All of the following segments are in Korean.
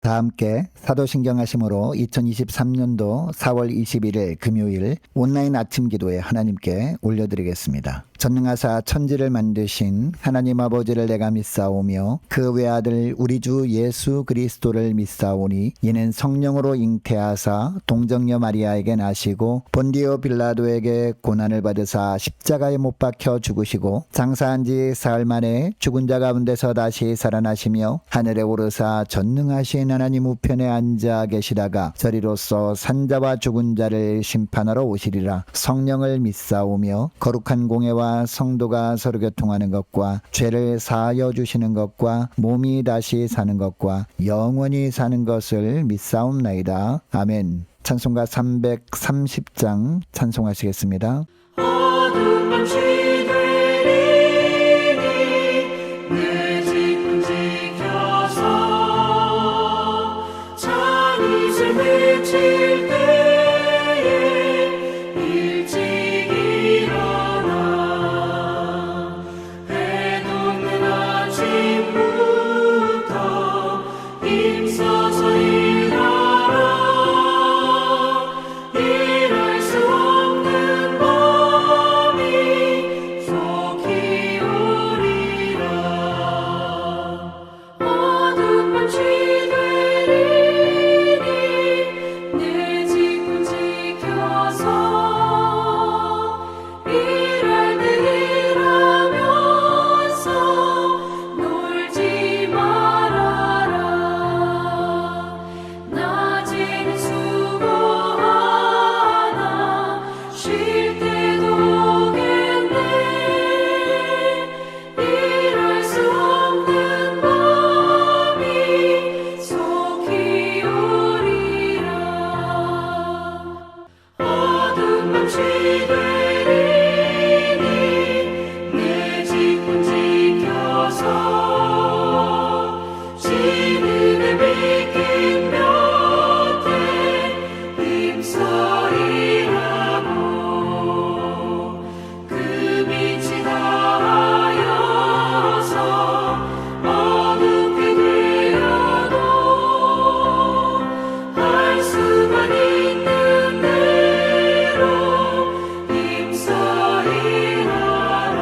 다 함께 사도신경 하심으로 2023년도 4월 21일 금요일 온라인 아침 기도에 하나님께 올려드리겠습니다. 전능하사 천지를 만드신 하나님 아버지를 내가 믿사오며 그 외아들 우리 주 예수 그리스도를 믿사오니 이는 성령으로 잉태하사 동정녀 마리아에게 나시고 본디오 빌라도에게 고난을 받으사 십자가에 못 박혀 죽으시고 장사한 지 사흘 만에 죽은 자 가운데서 다시 살아나시며 하늘에 오르사 전능하신 하나님 우편에 앉아 계시다가 저리로서 산자와 죽은 자를 심판하러 오시리라. 성령을 믿사오며 거룩한 공예와 성도가 서로 교통하는 것과 죄를 사하여 주시는 것과 몸이 다시 사는 것과 영원히 사는 것을 믿사옵나이다. 아멘. 찬송가 330장 찬송하시겠습니다. 어둠 밤 시들이니 내 집 지켜서 찬이 슬미칠 때에 일찍 일어나 해 녹는 아침부터 힘써서 일하라. 일할 수 없는 밤이 속히 오리라. 어둠 밤 시들이니 내 집을 지켜서 일할 때 일하면서 놀지 말아라. 낮에는 수고하나 쉴 때도 오겠네. 일할 수 없는 밤이 속히 오리라. 어둠 밤 시들이니 내 집을 지켜서 시든에 비킨 곁에 힘써 일하고 그 빛이 닿아여서 어둡게 되어도 할 수만 있는 대로 힘써 일하라.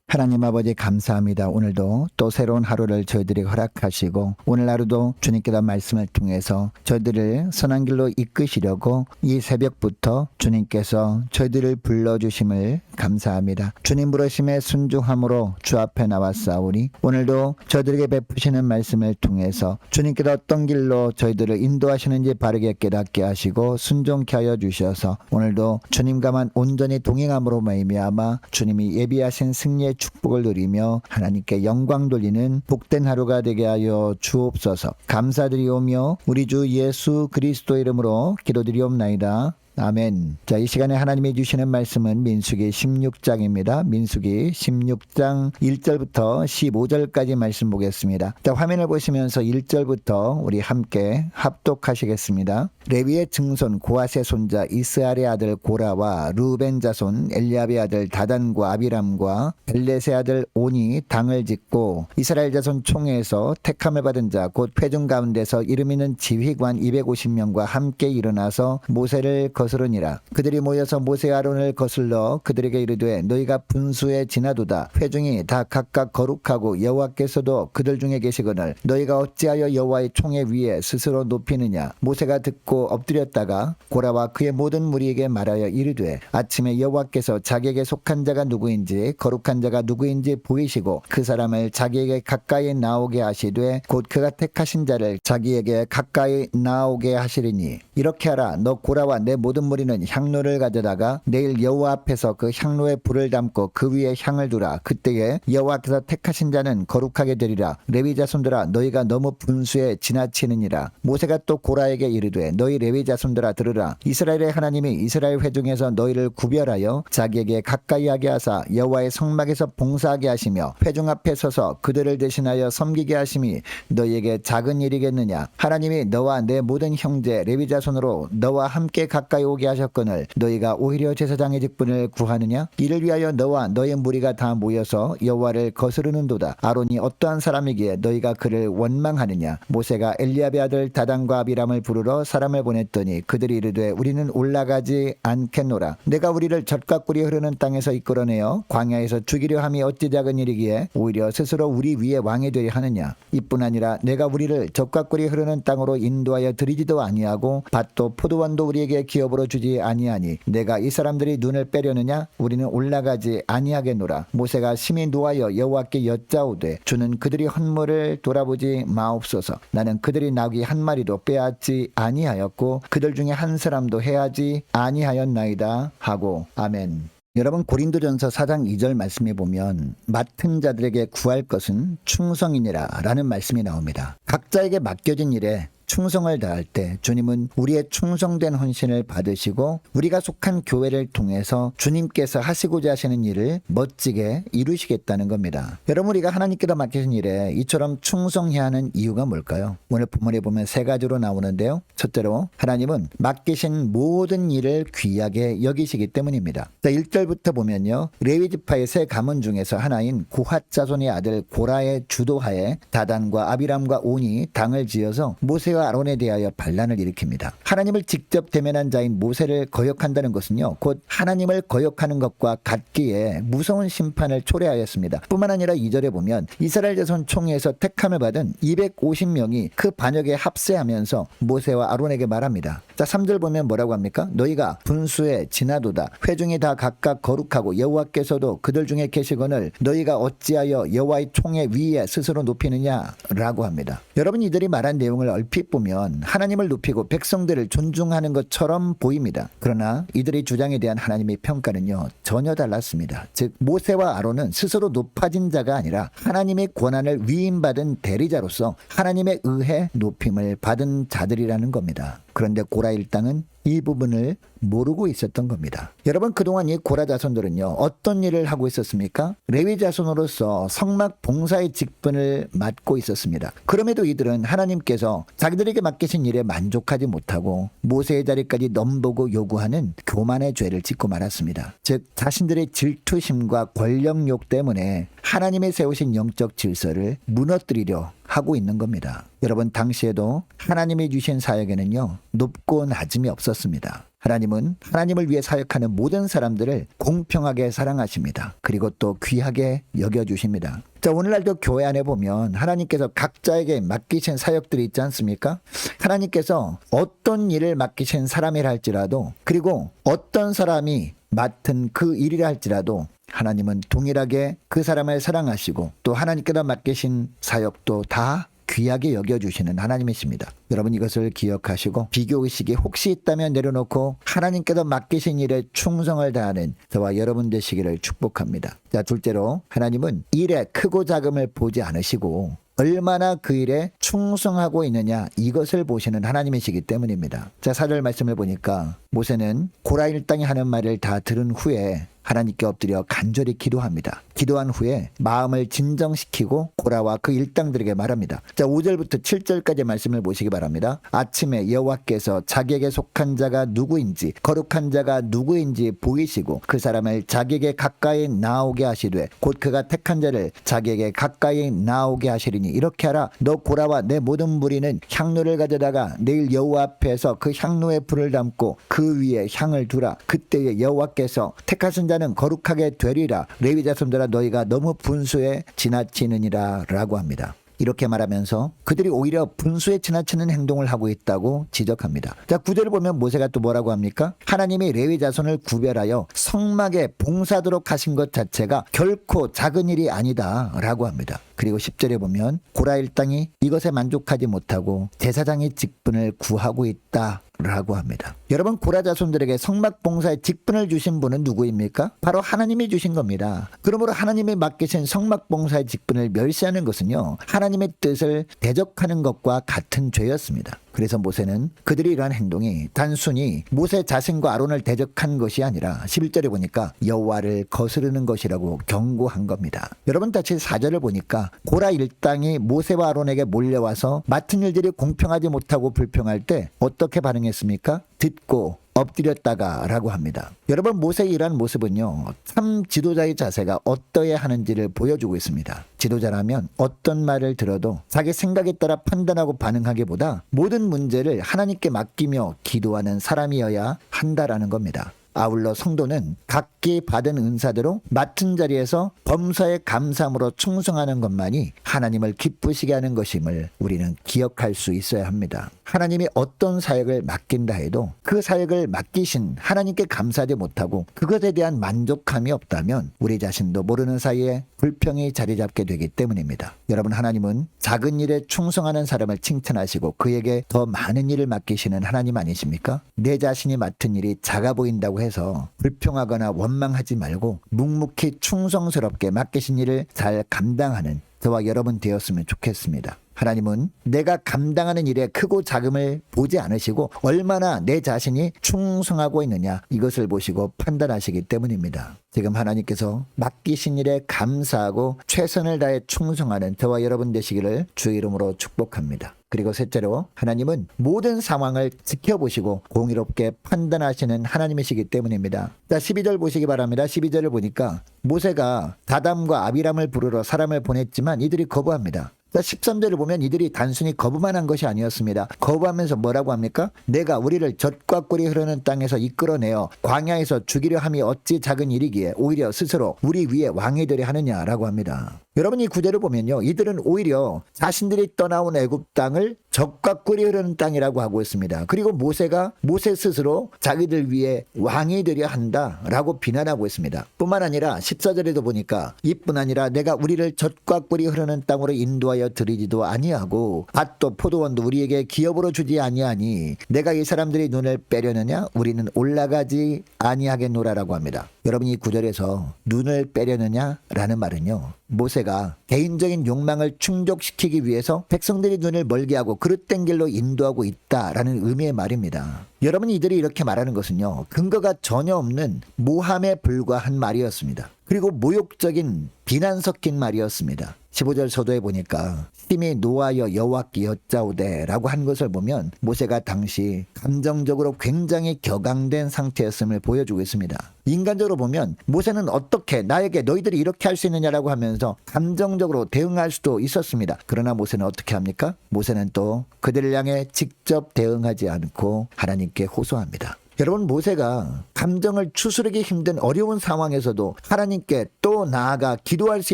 하나님 아버지 감사합니다. 오늘도 또 새로운 하루를 저희들이 허락하시고 오늘 하루도 주님께서 말씀을 통해서 저희들을 선한 길로 이끄시려고 이 새벽부터 주님께서 저희들을 불러주심을 감사합니다. 주님 부르심에 순종함으로 주 앞에 나왔사오니 오늘도 저희들에게 베푸시는 말씀을 통해서 주님께서 어떤 길로 저희들을 인도하시는지 바르게 깨닫게 하시고 순종케 하여 주셔서 오늘도 주님과만 온전히 동행함으로 말미암아 주님이 예비하신 승리의 축복을 누리며 하나님께 영광 돌리는 복된 하루가 되게 하여 주옵소서. 감사드리오며 우리 주 예수 그리스도 이름으로 기도드리옵나이다. 아멘. 자, 이 시간에 하나님이 주시는 말씀은 민수기 16장입니다. 민수기 16장 1절부터 15절까지 말씀 보겠습니다. 자, 화면을 보시면서 1절부터 우리 함께 합독하시겠습니다. 레위의 증손 고핫의 손자 이스알의 아들 고라와 루벤 자손 엘리압의 아들 다단과 아비람과 벨렛의 아들 온이 당을 짓고 이스라엘 자손 총회에서 택함을 받은 자 곧 회중 가운데서 이름 있는 지휘관 250명과 함께 일어나서 모세를 거스르니라. 그들이 모여서 모세 아론을 거슬러 그들에게 이르되 너희가 분수에 지나도다. 회중이 다 각각 거룩하고 여호와께서도 그들 중에 계시거늘 너희가 어찌하여 여호와의 총회 위에 스스로 높이느냐. 모세가 듣고 엎드렸다가 고라와 그의 모든 무리에게 말하여 이르되 아침에 여호와께서 자기에게 속한 자가 누구인지 거룩한 자가 누구인지 보이시고 그 사람을 자기에게 가까이 나오게 하시되 곧 그가 택하신 자를 자기에게 가까이 나오게 하시리니 이렇게 하라. 너 고라와 내 모든 무리는 향로를 가져다가 내일 여호와 앞에서 그 향로에 불을 담고 그 위에 향을 두라. 그때에 여호와께서 택하신 자는 거룩하게 되리라. 레위 자손들아 너희가 너무 분수에 지나치느니라. 모세가 또 고라에게 이르되 너희 레위 자손들아 들으라. 이스라엘의 하나님이 이스라엘 회중에서 너희를 구별하여 자기에게 가까이 하게 하사 여호와의 성막에서 봉사하게 하시며 회중 앞에 서서 그들을 대신하여 섬기게 하심이 너희에게 작은 일이겠느냐. 하나님이 너와 내 모든 형제 레위 자손으로 너와 함께 가까이 가까이 오게 하셨거늘 너희가 오히려 제사장의 직분을 구하느냐? 이를 위하여 너와 너의 무리가 다 모여서 여호와를 거스르는도다. 아론이 어떠한 사람이기에 너희가 그를 원망하느냐? 모세가 엘리압의 아들 다단과 아비람을 부르러 사람을 보냈더니 그들이 이르되 우리는 올라가지 않겠노라. 내가 우리를 젖과 꿀이 흐르는 땅에서 이끌어내어 광야에서 죽이려 함이 어찌 작은 일이기에 오히려 스스로 우리 위에 왕이 되려 하느냐? 이뿐 아니라 내가 우리를 젖과 꿀이 흐르는 땅으로 인도하여 드리지도 아니하고 밭도 포도원도 우리에게 기업으로 주지 아니하니 내가 이 사람들이 눈을 빼려느냐? 우리는 올라가지 아니하겠노라. 모세가 심히 노하여 여호와께 여짜오되 주는 그들이 헌물을 돌아보지 마옵소서. 나는 그들이 나귀 한 마리도 빼앗지 아니하였고 그들 중에 한 사람도 해하지 아니하였나이다 하고 아멘. 여러분 고린도전서 4장 2절 말씀에 보면 맡은 자들에게 구할 것은 충성이니라 라는 말씀이 나옵니다. 각자에게 맡겨진 일에 충성을 다할 때 주님은 우리의 충성된 헌신을 받으시고 우리가 속한 교회를 통해서 주님께서 하시고자 하시는 일을 멋지게 이루시겠다는 겁니다. 여러분 우리가 하나님께서 맡기신 일에 이처럼 충성해야 하는 이유가 뭘까요? 오늘 본문에 보면 세 가지로 나오는데요. 첫째로 하나님은 맡기신 모든 일을 귀하게 여기시기 때문입니다. 자, 1절부터 보면요. 레위 지파의 세 가문 중에서 하나인 고핫 자손의 아들 고라의 주도하에 다단과 아비람과 온이 당을 지어서 모세와 아론에 대하여 반란을 일으킵니다. 하나님을 직접 대면한 자인 모세를 거역한다는 것은요, 곧 하나님을 거역하는 것과 같기에 무서운 심판을 초래하였습니다. 뿐만 아니라 2절에 보면 이스라엘 자손 총회에서 택함을 받은 250명이 그 반역에 합세하면서 모세와 아론에게 말합니다. 자, 3절 보면 뭐라고 합니까? 너희가 분수에 지나도다. 회중이 다 각각 거룩하고 여호와께서도 그들 중에 계시거늘 너희가 어찌하여 여호와의 총회 위에 스스로 높이느냐라고 합니다. 여러분 이들이 말한 내용을 얼핏 보면 하나님을 높이고 백성들을 존중하는 것처럼 보입니다. 그러나 이들의 주장에 대한 하나님의 평가는요 전혀 달랐습니다. 즉 모세와 아론은 스스로 높아진 자가 아니라 하나님의 권한을 위임받은 대리자로서 하나님의 의해 높임을 받은 자들이라는 겁니다. 그런데 고라 일당은 이 부분을 모르고 있었던 겁니다. 여러분 그동안 이 고라 자손들은요 어떤 일을 하고 있었습니까? 레위 자손으로서 성막 봉사의 직분을 맡고 있었습니다. 그럼에도 이들은 하나님께서 자기들에게 맡기신 일에 만족하지 못하고 모세의 자리까지 넘보고 요구하는 교만의 죄를 짓고 말았습니다. 즉 자신들의 질투심과 권력욕 때문에 하나님의 세우신 영적 질서를 무너뜨리려 하고 있는 겁니다. 여러분 당시에도 하나님이 주신 사역에는요 높고 낮음이 없었습니다. 하나님은 하나님을 위해 사역하는 모든 사람들을 공평하게 사랑하십니다. 그리고 또 귀하게 여겨주십니다. 자, 오늘날도 교회 안에 보면 하나님께서 각자에게 맡기신 사역들이 있지 않습니까? 하나님께서 어떤 일을 맡기신 사람이라 할지라도 그리고 어떤 사람이 맡은 그 일이라 할지라도 하나님은 동일하게 그 사람을 사랑하시고 또 하나님께서 맡기신 사역도 다 귀하게 여겨주시는 하나님이십니다. 여러분 이것을 기억하시고 비교의식이 혹시 있다면 내려놓고 하나님께서 맡기신 일에 충성을 다하는 저와 여러분 되시기를 축복합니다. 자, 둘째로 하나님은 일의 크고 작음을 보지 않으시고 얼마나 그 일에 충성하고 있느냐 이것을 보시는 하나님이시기 때문입니다. 자, 4절 말씀을 보니까 모세는 고라 일당이 하는 말을 다 들은 후에 하나님께 엎드려 간절히 기도합니다. 기도한 후에 마음을 진정시키고 고라와 그 일당들에게 말합니다. 자, 5절부터 7절까지 말씀을 보시기 바랍니다. 아침에 여호와께서 자기에게 속한 자가 누구인지 거룩한 자가 누구인지 보이시고 그 사람을 자기에게 가까이 나오게 하시되 곧 그가 택한 자를 자기에게 가까이 나오게 하시리니 이렇게 하라. 너 고라와 내 모든 무리는 향로를 가져다가 내일 여호와 앞에서 그 향로에 불을 담고 그 위에 향을 두라. 그때에 여호와께서 택하신 자는 거룩하게 되리라. 레위 자손들아 너희가 너무 분수에 지나치느니라 라고 합니다. 이렇게 말하면서 그들이 오히려 분수에 지나치는 행동을 하고 있다고 지적합니다. 자, 9절을 보면 모세가 또 뭐라고 합니까? 하나님이 레위 자손을 구별하여 성막에 봉사하도록 하신 것 자체가 결코 작은 일이 아니다 라고 합니다. 그리고 10절에 보면 고라 일당이 이것에 만족하지 못하고 제사장의 직분을 구하고 있다 라고 합니다. 여러분 고라 자손들에게 성막 봉사의 직분을 주신 분은 누구입니까? 바로 하나님이 주신 겁니다. 그러므로 하나님이 맡기신 성막 봉사의 직분을 멸시하는 것은요 하나님의 뜻을 대적하는 것과 같은 죄였습니다. 그래서 모세는 그들이 이러한 행동이 단순히 모세 자신과 아론을 대적한 것이 아니라 11절에 보니까 여호와를 거스르는 것이라고 경고한 겁니다. 여러분 다시 4절을 보니까 고라 일당이 모세와 아론에게 몰려와서 맡은 일들이 공평하지 못하고 불평할 때 어떻게 반응했습니까? 듣고 엎드렸다가라고 합니다. 여러분, 모세의 이러한 모습은요, 참 지도자의 자세가 어떠해야 하는지를 보여주고 있습니다. 지도자라면 어떤 말을 들어도 자기 생각에 따라 판단하고 반응하기보다 모든 문제를 하나님께 맡기며 기도하는 사람이어야 한다라는 겁니다. 아울러 성도는 각기 받은 은사대로 맡은 자리에서 범사에 감사함으로 충성하는 것만이 하나님을 기쁘시게 하는 것임을 우리는 기억할 수 있어야 합니다. 하나님이 어떤 사역을 맡긴다 해도 그 사역을 맡기신 하나님께 감사하지 못하고 그것에 대한 만족함이 없다면 우리 자신도 모르는 사이에 불평이 자리 잡게 되기 때문입니다. 여러분, 하나님은 작은 일에 충성하는 사람을 칭찬하시고 그에게 더 많은 일을 맡기시는 하나님 아니십니까? 내 자신이 맡은 일이 작아 보인다고 해서 불평하거나 원망하지 말고 묵묵히 충성스럽게 맡기신 일을 잘 감당하는 저와 여러분 되었으면 좋겠습니다. 하나님은 내가 감당하는 일에 크고 작음을 보지 않으시고 얼마나 내 자신이 충성하고 있느냐 이것을 보시고 판단하시기 때문입니다. 지금 하나님께서 맡기신 일에 감사하고 최선을 다해 충성하는 저와 여러분 되시기를 주의 이름으로 축복합니다. 그리고 셋째로, 하나님은 모든 상황을 지켜보시고 공의롭게 판단하시는 하나님이시기 때문입니다. 자, 12절 보시기 바랍니다. 12절을 보니까 모세가 다담과 아비람을 부르러 사람을 보냈지만 이들이 거부합니다. 자, 13절을 보면 이들이 단순히 거부만 한 것이 아니었습니다. 거부하면서 뭐라고 합니까? 내가 우리를 젖과 꿀이 흐르는 땅에서 이끌어내어 광야에서 죽이려 함이 어찌 작은 일이기에 오히려 스스로 우리 위에 왕이 되려 하느냐라고 합니다. 여러분, 이 구절을 보면요, 이들은 오히려 자신들이 떠나온 애굽 땅을 젖과 꿀이 흐르는 땅이라고 하고 있습니다. 그리고 모세가 모세 스스로 자기들 위에 왕이 되려 한다라고 비난하고 있습니다. 뿐만 아니라 14절에도 보니까 이뿐 아니라 내가 우리를 젖과 꿀이 흐르는 땅으로 인도하여 드리지도 아니하고 밭도 포도원도 우리에게 기업으로 주지 아니하니 내가 이 사람들이 눈을 빼려느냐? 우리는 올라가지 아니하겠노라라고 합니다. 여러분, 이 구절에서 눈을 빼려느냐라는 말은요, 모세가 개인적인 욕망을 충족시키기 위해서 백성들이 눈을 멀게 하고 그릇된 길로 인도하고 있다라는 의미의 말입니다. 여러분, 이들이 이렇게 말하는 것은요, 근거가 전혀 없는 모함에 불과한 말이었습니다. 그리고 모욕적인 비난 섞인 말이었습니다. 15절 서도에 보니까 심히 노하여 여호와께 여짜오되 라고 한 것을 보면 모세가 당시 감정적으로 굉장히 격앙된 상태였음을 보여주고 있습니다. 인간적으로 보면 모세는 어떻게 나에게 너희들이 이렇게 할 수 있느냐라고 하면서 감정적으로 대응할 수도 있었습니다. 그러나 모세는 어떻게 합니까? 모세는 또 그들을 향해 직접 대응하지 않고 하나님께 호소합니다. 여러분, 모세가 감정을 추스르기 힘든 어려운 상황에서도 하나님께 또 나아가 기도할 수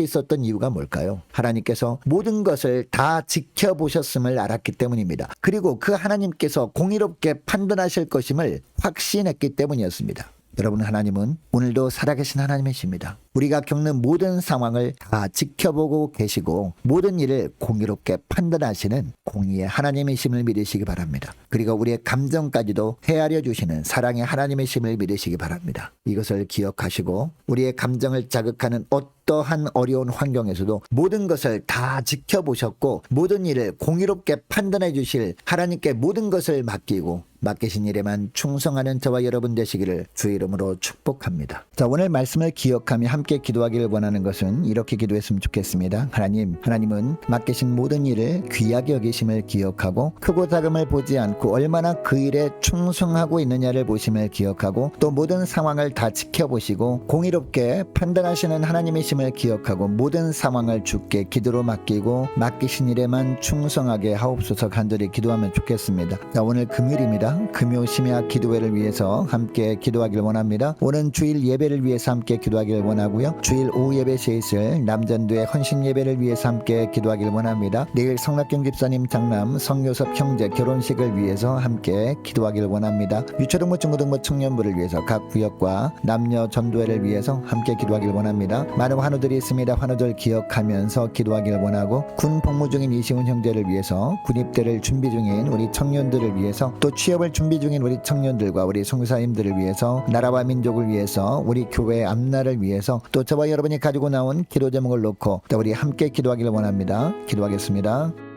있었던 이유가 뭘까요? 하나님께서 모든 것을 다 지켜보셨음을 알았기 때문입니다. 그리고 그 하나님께서 공의롭게 판단하실 것임을 확신했기 때문이었습니다. 여러분, 하나님은 오늘도 살아계신 하나님이십니다. 우리가 겪는 모든 상황을 다 지켜보고 계시고 모든 일을 공의롭게 판단하시는 공의의 하나님이심을 믿으시기 바랍니다. 그리고 우리의 감정까지도 헤아려 주시는 사랑의 하나님이심을 믿으시기 바랍니다. 이것을 기억하시고 우리의 감정을 자극하는 어떠한 어려운 환경에서도 모든 것을 다 지켜보셨고 모든 일을 공의롭게 판단해 주실 하나님께 모든 것을 맡기고 맡기신 일에만 충성하는 저와 여러분 되시기를 주의 이름으로 축복합니다. 자, 오늘 말씀을 기억하며 함께 기도하기를 원하는 것은 이렇게 기도했으면 좋겠습니다. 하나님은 맡기신 모든 일을 귀하게 여기심을 기억하고 크고 작음을 보지 않고 얼마나 그 일에 충성하고 있느냐를 보심을 기억하고 또 모든 상황을 다 지켜보시고 공의롭게 판단하시는 하나님이심을 기억하고 모든 상황을 주께 기도로 맡기고 맡기신 일에만 충성하게 하옵소서 간절히 기도하면 좋겠습니다. 자, 오늘 금요일입니다. 금요 심야 기도회를 위해서 함께 기도하길 원합니다. 오늘 주일 예배를 위해서 함께 기도하길 원하고요. 주일 오후 예배 시에 있을 남전도의 헌신 예배를 위해서 함께 기도하길 원합니다. 내일 성락경 집사님 장남 성요섭 형제 결혼식을 위해서 함께 기도하길 원합니다. 유초등부 중고등부 청년부를 위해서 각 구역과 남녀 전도회를 위해서 함께 기도하길 원합니다. 많은 환우들이 있습니다. 환우들 기억하면서 기도하길 원하고 군 복무 중인 이시훈 형제를 위해서 군입대를 준비 중인 우리 청년들을 위해서 또 취업을 준비 중인 우리 청년들과 우리 선교사님들을 위해서 나라와 민족을 위해서 우리 교회의 앞날을 위해서 또 저와 여러분이 가지고 나온 기도 제목을 놓고 우리 함께 기도하기를 원합니다. 기도하겠습니다.